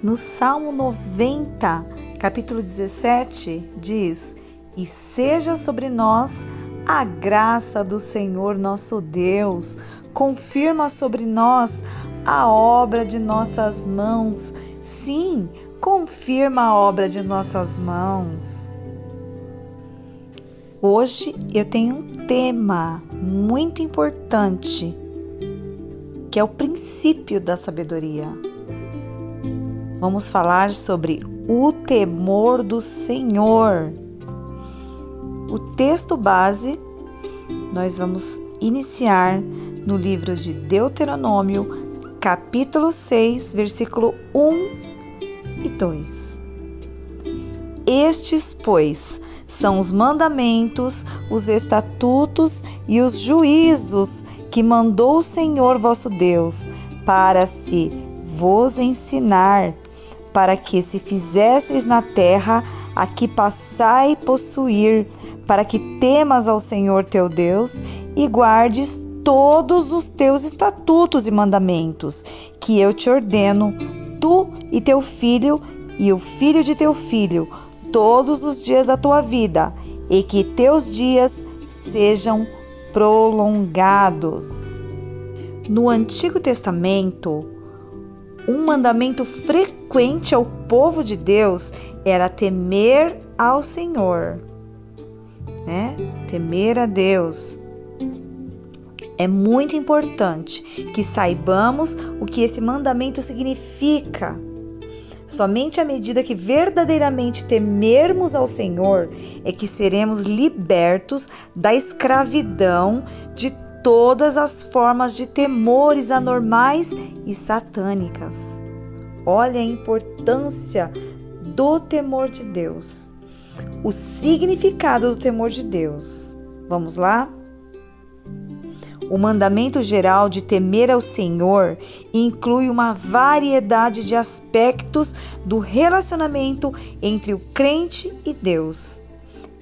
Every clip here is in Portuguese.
No Salmo 90, capítulo 17, diz: E seja sobre nós a graça do Senhor nosso Deus, confirma sobre nós a obra de nossas mãos. Sim, confirma a obra de nossas mãos. Hoje eu tenho um tema muito importante, que é o princípio da sabedoria. Vamos falar sobre o temor do Senhor. O texto base nós vamos iniciar no livro de Deuteronômio, capítulo 6, versículo 1 e 2. Estes, pois, são os mandamentos, os estatutos e os juízos que mandou o Senhor vosso Deus, para se vos ensinar, para que se fizesseis na terra a que passai possuir, para que temas ao Senhor teu Deus e guardes todos os teus estatutos e mandamentos, que eu te ordeno, tu e teu filho e o filho de teu filho, todos os dias da tua vida, e que teus dias sejam prolongados. No Antigo Testamento, um mandamento frequente ao povo de Deus era temer ao Senhor, Temer a Deus. É muito importante que saibamos o que esse mandamento significa. Somente à medida que verdadeiramente temermos ao Senhor é que seremos libertos da escravidão de todas as formas de temores anormais e satânicas. Olha a importância do temor de Deus. O significado do temor de Deus. Vamos lá? O mandamento geral de temer ao Senhor inclui uma variedade de aspectos do relacionamento entre o crente e Deus.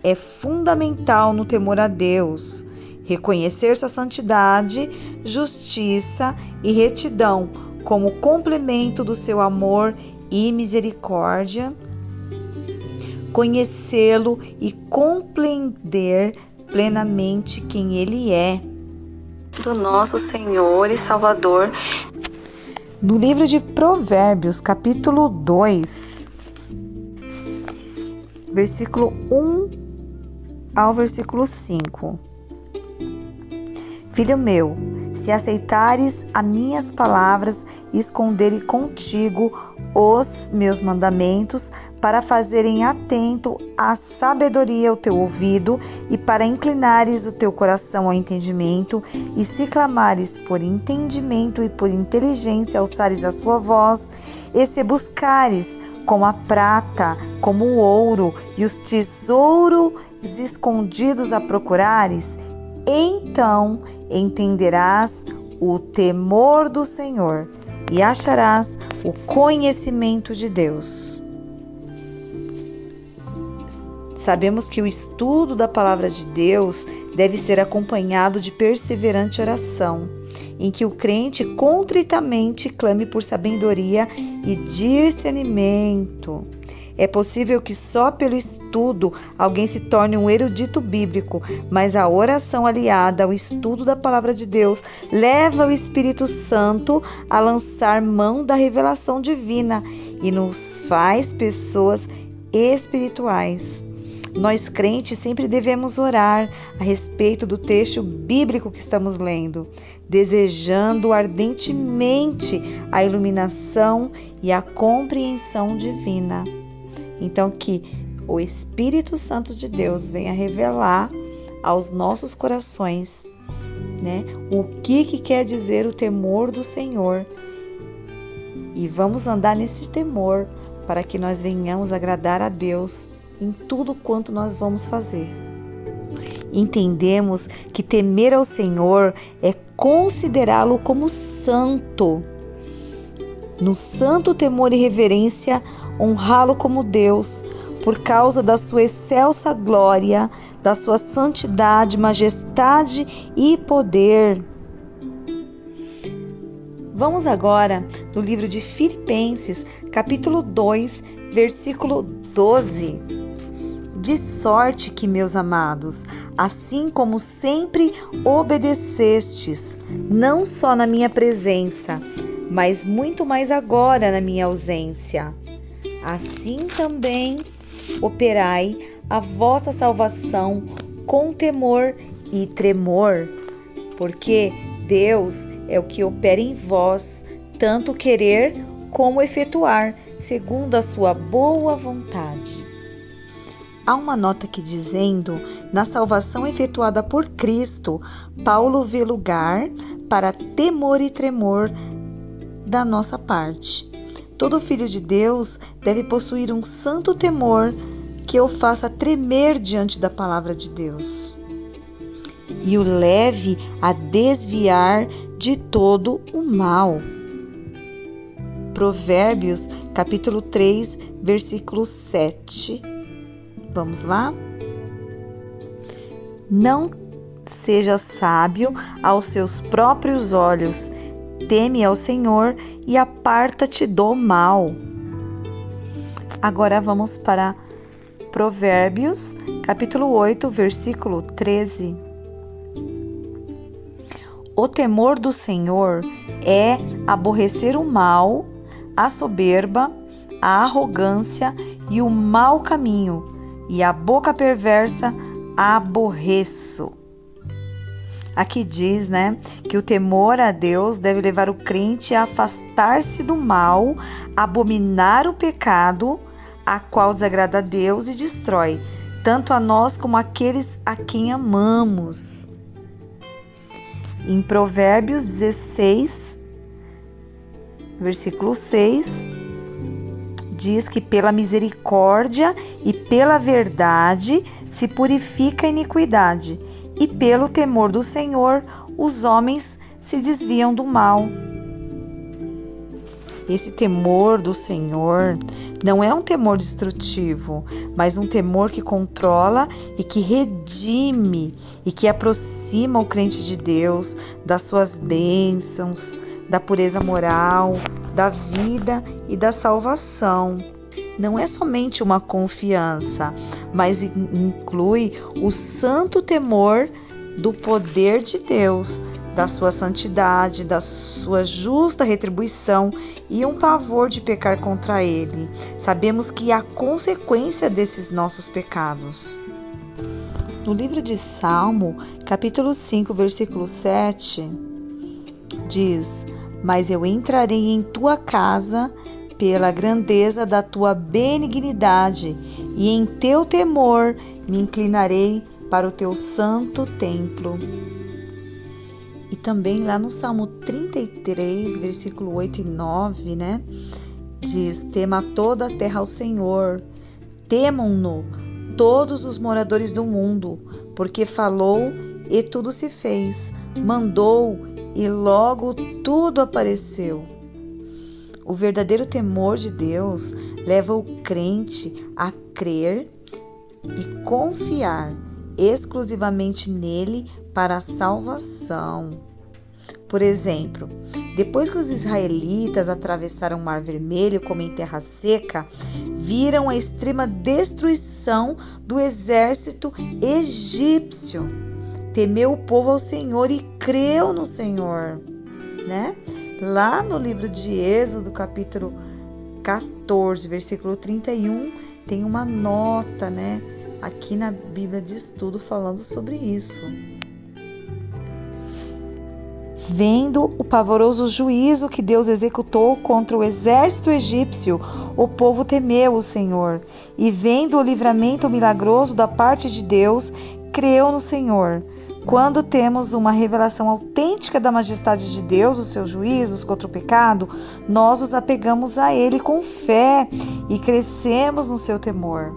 É fundamental no temor a Deus reconhecer sua santidade, justiça e retidão como complemento do seu amor e misericórdia, conhecê-lo e compreender plenamente quem Ele é. Do nosso Senhor e Salvador. No livro de Provérbios, capítulo 2, versículo 1 ao versículo 5. Filho meu, se aceitares as minhas palavras e esconderes contigo os meus mandamentos, para fazerem atento à sabedoria o teu ouvido e para inclinares o teu coração ao entendimento, e se clamares por entendimento e por inteligência alçares a sua voz, e se buscares como a prata, como o ouro e os tesouros escondidos a procurares, então entenderás o temor do Senhor e acharás o conhecimento de Deus. Sabemos que o estudo da palavra de Deus deve ser acompanhado de perseverante oração, em que o crente contritamente clame por sabedoria e discernimento. É possível que só pelo estudo alguém se torne um erudito bíblico, mas a oração aliada ao estudo da palavra de Deus leva o Espírito Santo a lançar mão da revelação divina e nos faz pessoas espirituais. Nós crentes sempre devemos orar a respeito do texto bíblico que estamos lendo, desejando ardentemente a iluminação e a compreensão divina. Então, que o Espírito Santo de Deus venha revelar aos nossos corações, o que quer dizer o temor do Senhor. E vamos andar nesse temor para que nós venhamos agradar a Deus em tudo quanto nós vamos fazer. Entendemos que temer ao Senhor é considerá-lo como santo. No santo temor e reverência, honrá-lo como Deus, por causa da sua excelsa glória, da sua santidade, majestade e poder. Vamos agora no livro de Filipenses, capítulo 2, versículo 12. De sorte que, meus amados, assim como sempre obedecestes, não só na minha presença, mas muito mais agora na minha ausência, assim também operai a vossa salvação com temor e tremor, porque Deus é o que opera em vós, tanto querer como efetuar, segundo a sua boa vontade. Há uma nota aqui dizendo, na salvação efetuada por Cristo, Paulo vê lugar para temor e tremor da nossa parte. Todo filho de Deus deve possuir um santo temor que o faça tremer diante da palavra de Deus e o leve a desviar de todo o mal. Provérbios, capítulo 3, versículo 7. Vamos lá? Não seja sábio aos seus próprios olhos, teme ao Senhor e aparta-te do mal. Agora vamos para Provérbios, capítulo 8, versículo 13. O temor do Senhor é aborrecer o mal, a soberba, a arrogância e o mau caminho, e a boca perversa aborreço. Aqui diz, que o temor a Deus deve levar o crente a afastar-se do mal, abominar o pecado, a qual desagrada a Deus e destrói, tanto a nós como aqueles a quem amamos. Em Provérbios 16, versículo 6, diz que pela misericórdia e pela verdade se purifica a iniquidade, e pelo temor do Senhor os homens se desviam do mal. Esse temor do Senhor não é um temor destrutivo, mas um temor que controla e que redime e que aproxima o crente de Deus, das suas bênçãos, da pureza moral, da vida e da salvação. Não é somente uma confiança, mas inclui o santo temor do poder de Deus, da sua santidade, da sua justa retribuição e um pavor de pecar contra Ele. Sabemos que há consequência desses nossos pecados. No livro de Salmo, capítulo 5, versículo 7, diz: Mas eu entrarei em tua casa pela grandeza da tua benignidade, e em teu temor me inclinarei para o teu santo templo. E também lá no Salmo 33, versículo 8 e 9, diz: Tema toda a terra ao Senhor, temam-no todos os moradores do mundo, porque falou e tudo se fez, mandou e logo tudo apareceu. O verdadeiro temor de Deus leva o crente a crer e confiar exclusivamente nele para a salvação. Por exemplo, depois que os israelitas atravessaram o Mar Vermelho como em terra seca, viram a extrema destruição do exército egípcio. Temeu o povo ao Senhor e creu no Senhor, Lá no livro de Êxodo, capítulo 14, versículo 31, tem uma nota, aqui na Bíblia de Estudo falando sobre isso. Vendo o pavoroso juízo que Deus executou contra o exército egípcio, o povo temeu o Senhor, e vendo o livramento milagroso da parte de Deus, creu no Senhor. Quando temos uma revelação autêntica da majestade de Deus, os seus juízos contra o pecado, nós nos apegamos a Ele com fé e crescemos no seu temor.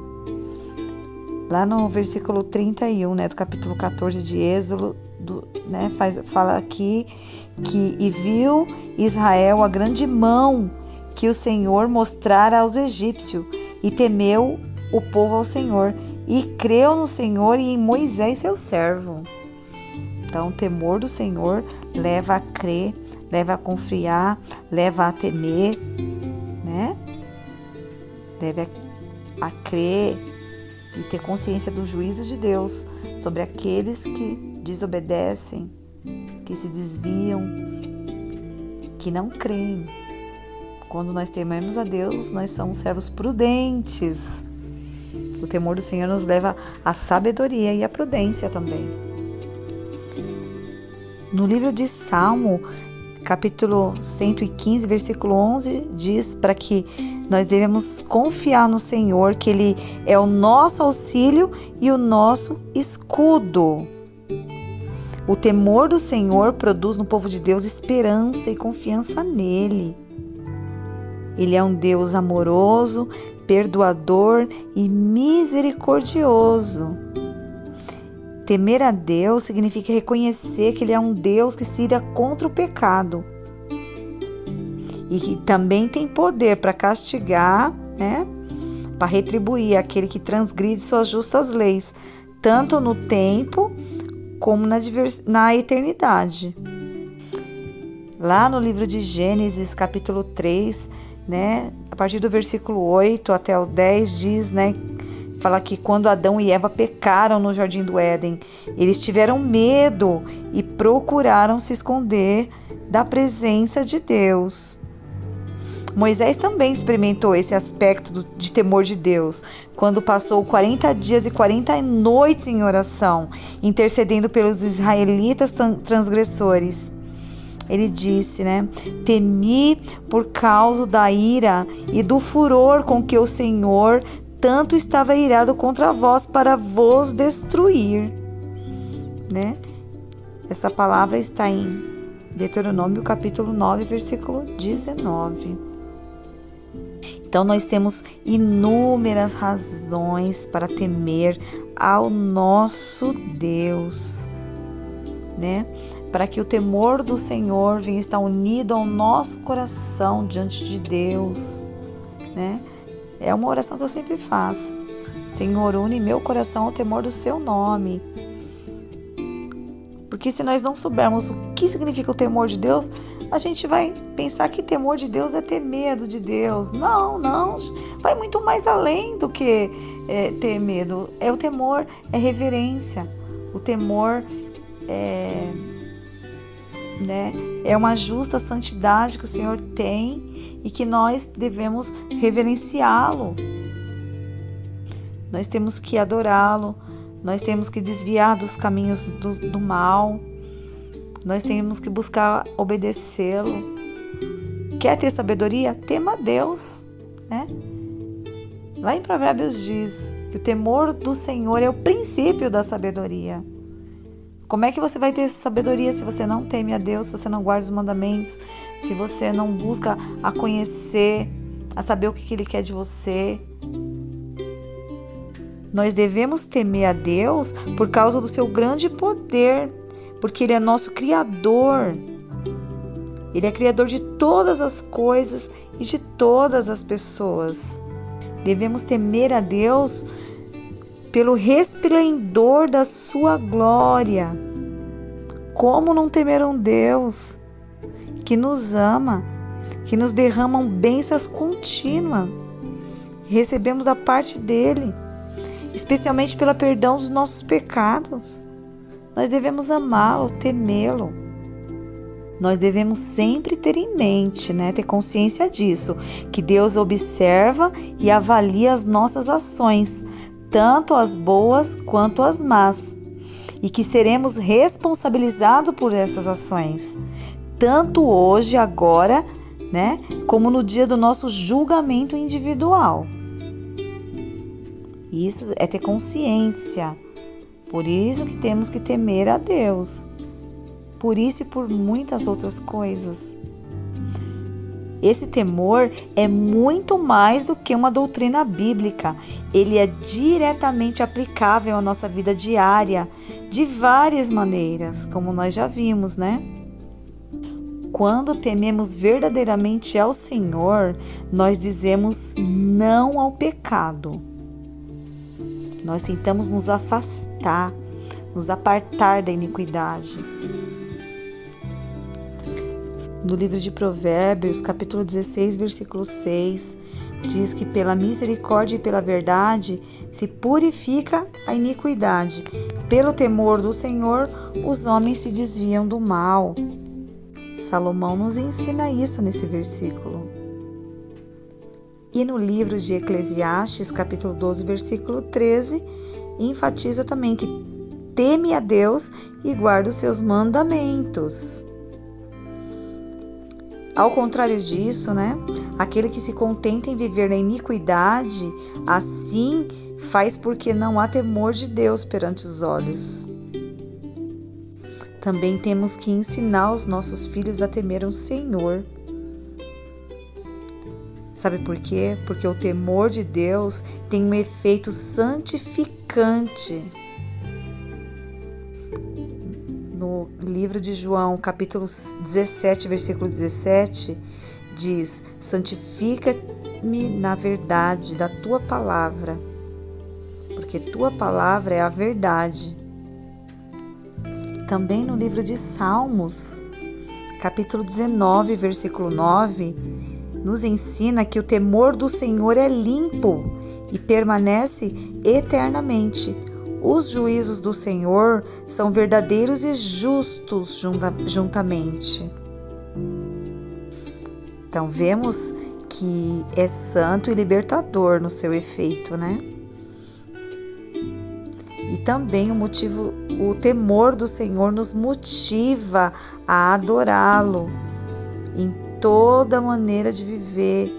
Lá no versículo 31, do capítulo 14 de Êxodo, fala aqui que e viu Israel a grande mão que o Senhor mostrara aos egípcios, e temeu o povo ao Senhor, e creu no Senhor e em Moisés seu servo. Então, o temor do Senhor leva a crer, leva a confiar, leva a temer, né? Leva a crer e ter consciência do juízo de Deus sobre aqueles que desobedecem, que se desviam, que não creem. Quando nós tememos a Deus, nós somos servos prudentes. O temor do Senhor nos leva à sabedoria e à prudência também. No livro de Salmo, capítulo 115, versículo 11, diz para que nós devemos confiar no Senhor, que Ele é o nosso auxílio e o nosso escudo. O temor do Senhor produz no povo de Deus esperança e confiança nele. Ele é um Deus amoroso, perdoador e misericordioso. Temer a Deus significa reconhecer que Ele é um Deus que se ira contra o pecado e que também tem poder para castigar, né, para retribuir aquele que transgride suas justas leis, tanto no tempo como na eternidade. Lá no livro de Gênesis, capítulo 3, né, a partir do versículo 8 até o 10, diz, né, fala que quando Adão e Eva pecaram no Jardim do Éden, eles tiveram medo e procuraram se esconder da presença de Deus. Moisés também experimentou esse aspecto de temor de Deus, quando passou 40 dias e 40 noites em oração, intercedendo pelos israelitas transgressores. Ele disse, né? Temi por causa da ira e do furor com que o Senhor tanto estava irado contra vós para vos destruir, né? Essa palavra está em Deuteronômio capítulo 9, versículo 19. Então nós temos inúmeras razões para temer ao nosso Deus, né? Para que o temor do Senhor venha estar unido ao nosso coração diante de Deus, né? É uma oração que eu sempre faço. Senhor, une meu coração ao temor do seu nome. Porque se nós não soubermos o que significa o temor de Deus, a gente vai pensar que temor de Deus é ter medo de Deus. Não, vai muito mais além do que ter medo. O temor é reverência. O temor é uma justa santidade que o Senhor tem e que nós devemos reverenciá-lo. Nós temos que adorá-lo, nós temos que desviar dos caminhos do mal, nós temos que buscar obedecê-lo. Quer ter sabedoria? Tema a Deus, né? Lá em Provérbios diz que o temor do Senhor é o princípio da sabedoria. Como é que você vai ter sabedoria se você não teme a Deus, se você não guarda os mandamentos, se você não busca a conhecer, a saber o que Ele quer de você? Nós devemos temer a Deus por causa do seu grande poder, porque Ele é nosso Criador. Ele é Criador de todas as coisas e de todas as pessoas. Devemos temer a Deus pelo resplendor da sua glória. Como não temer um Deus que nos ama, que nos derrama bênçãos contínuas? Recebemos da parte dele, especialmente pelo perdão dos nossos pecados. Nós devemos amá-lo, temê-lo. Nós devemos sempre ter em mente, né, ter consciência disso, que Deus observa e avalia as nossas ações, tanto as boas quanto as más, e que seremos responsabilizados por essas ações, tanto hoje, agora, né, como no dia do nosso julgamento individual. Isso é ter consciência. Por isso que temos que temer a Deus. Por isso e por muitas outras coisas. Esse temor é muito mais do que uma doutrina bíblica. Ele é diretamente aplicável à nossa vida diária, de várias maneiras, como nós já vimos, né? Quando tememos verdadeiramente ao Senhor, nós dizemos não ao pecado. Nós tentamos nos afastar, nos apartar da iniquidade. No livro de Provérbios, capítulo 16, versículo 6, diz que pela misericórdia e pela verdade se purifica a iniquidade. Pelo temor do Senhor, os homens se desviam do mal. Salomão nos ensina isso nesse versículo. E no livro de Eclesiastes, capítulo 12, versículo 13, enfatiza também que teme a Deus e guarda os seus mandamentos. Ao contrário disso, aquele que se contenta em viver na iniquidade, assim faz porque não há temor de Deus perante os olhos. Também temos que ensinar os nossos filhos a temer o Senhor. Sabe por quê? Porque o temor de Deus tem um efeito santificante. No livro de João, capítulo 17, versículo 17, diz: santifica-me na verdade da tua palavra, porque tua palavra é a verdade. Também no livro de Salmos, capítulo 19, versículo 9, nos ensina que o temor do Senhor é limpo e permanece eternamente. Os juízos do Senhor são verdadeiros e justos juntamente. Então vemos que é santo e libertador no seu efeito, E também o temor do Senhor nos motiva a adorá-lo em toda maneira de viver,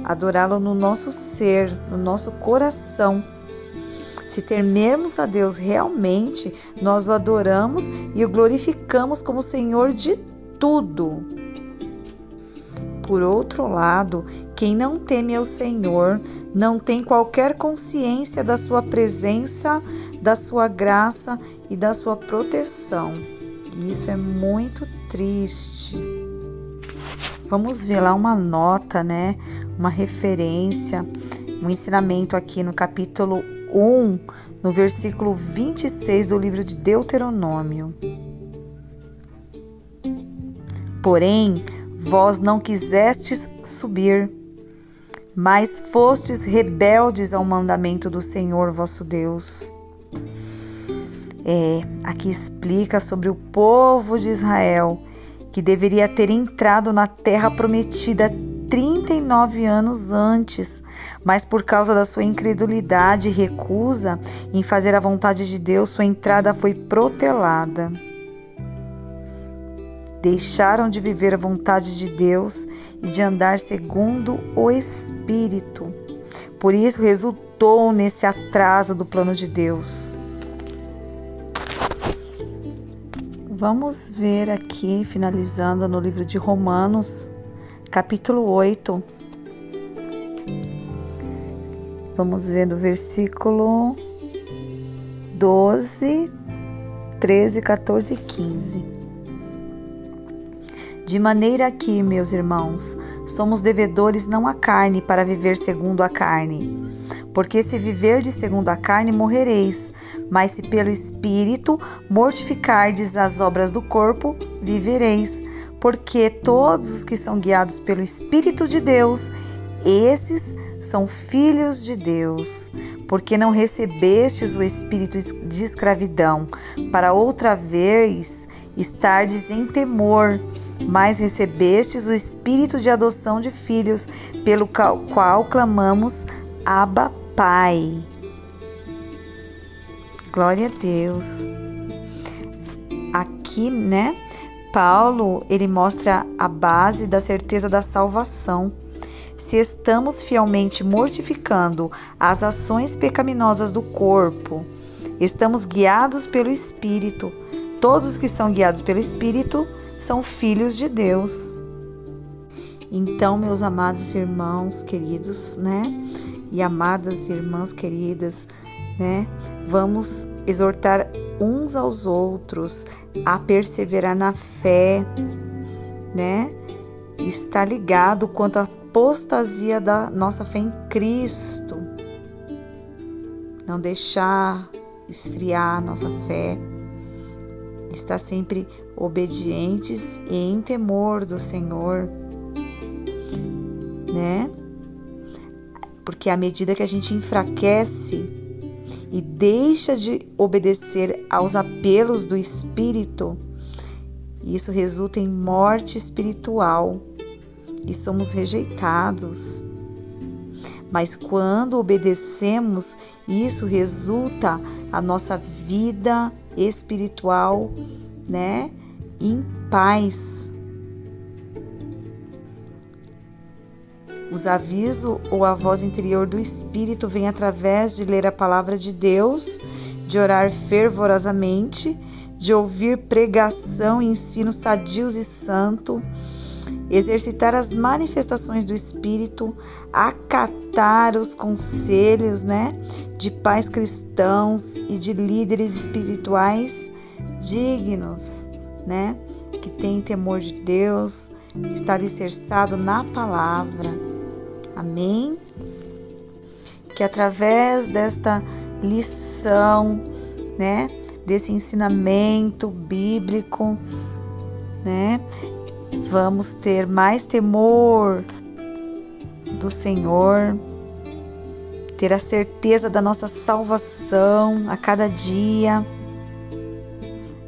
adorá-lo no nosso ser, no nosso coração. Se temermos a Deus realmente, nós o adoramos e o glorificamos como Senhor de tudo. Por outro lado, quem não teme ao Senhor não tem qualquer consciência da sua presença, da sua graça e da sua proteção. E isso é muito triste. Vamos ver lá uma nota, uma referência, um ensinamento aqui no capítulo 1, no versículo 26 do livro de Deuteronômio. Porém, vós não quisestes subir, mas fostes rebeldes ao mandamento do Senhor vosso Deus. Aqui explica sobre o povo de Israel, que deveria ter entrado na terra prometida 39 anos antes, mas por causa da sua incredulidade e recusa em fazer a vontade de Deus, sua entrada foi protelada. Deixaram de viver a vontade de Deus e de andar segundo o Espírito. Por isso resultou nesse atraso do plano de Deus. Vamos ver aqui, finalizando no livro de Romanos, capítulo 8. Vamos ver do versículo 12, 13, 14 e 15. De maneira que, meus irmãos, somos devedores não à carne para viver segundo a carne. Porque se viverdes segundo a carne, morrereis. Mas se pelo Espírito mortificardes as obras do corpo, vivereis. Porque todos os que são guiados pelo Espírito de Deus, esses são filhos de Deus. Porque não recebestes o espírito de escravidão, para outra vez estardes em temor, mas recebestes o espírito de adoção de filhos, pelo qual clamamos, Abba, Pai. Glória a Deus. Aqui, Paulo, ele mostra a base da certeza da salvação. Se estamos fielmente mortificando as ações pecaminosas do corpo, estamos guiados pelo Espírito. Todos os que são guiados pelo Espírito são filhos de Deus. Então, meus amados irmãos queridos, e amadas irmãs queridas, vamos exortar uns aos outros a perseverar na fé, Estar ligado quanto à apostasia da nossa fé em Cristo. Não deixar esfriar a nossa fé. Estar sempre obedientes e em temor do Senhor, né? Porque à medida que a gente enfraquece e deixa de obedecer aos apelos do Espírito, isso resulta em morte espiritual e somos rejeitados. Mas quando obedecemos, isso resulta a nossa vida espiritual, né, em paz. Os avisos ou a voz interior do Espírito vem através de ler a palavra de Deus, de orar fervorosamente, de ouvir pregação e ensino sadios e santo, exercitar as manifestações do Espírito, acatar os conselhos, né, de pais cristãos e de líderes espirituais dignos, né, que têm temor de Deus, que está alicerçado na palavra. Amém? Que através desta lição, né, desse ensinamento bíblico, né, vamos ter mais temor do Senhor, ter a certeza da nossa salvação a cada dia.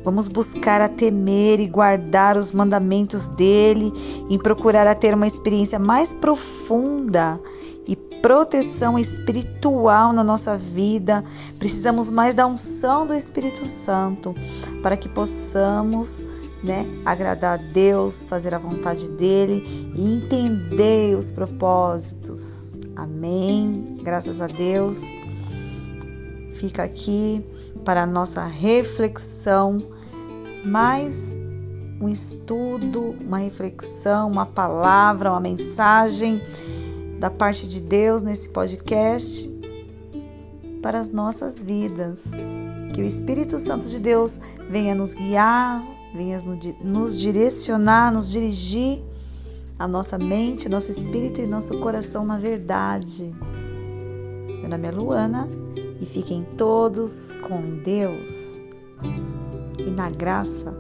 Vamos buscar a temer e guardar os mandamentos dele, em procurar a ter uma experiência mais profunda e proteção espiritual na nossa vida. Precisamos mais da unção do Espírito Santo para que possamos, né, agradar a Deus, fazer a vontade dele e entender os propósitos. Amém. Graças a Deus. Fica aqui para a nossa reflexão, mais um estudo, uma reflexão, uma palavra, uma mensagem da parte de Deus nesse podcast para as nossas vidas. Que o Espírito Santo de Deus venha nos guiar, venha nos direcionar, nos dirigir a nossa mente, nosso espírito e nosso coração na verdade. Meu nome é Luana e fiquem todos com Deus e na graça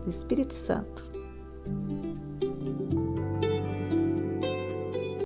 do Espírito Santo.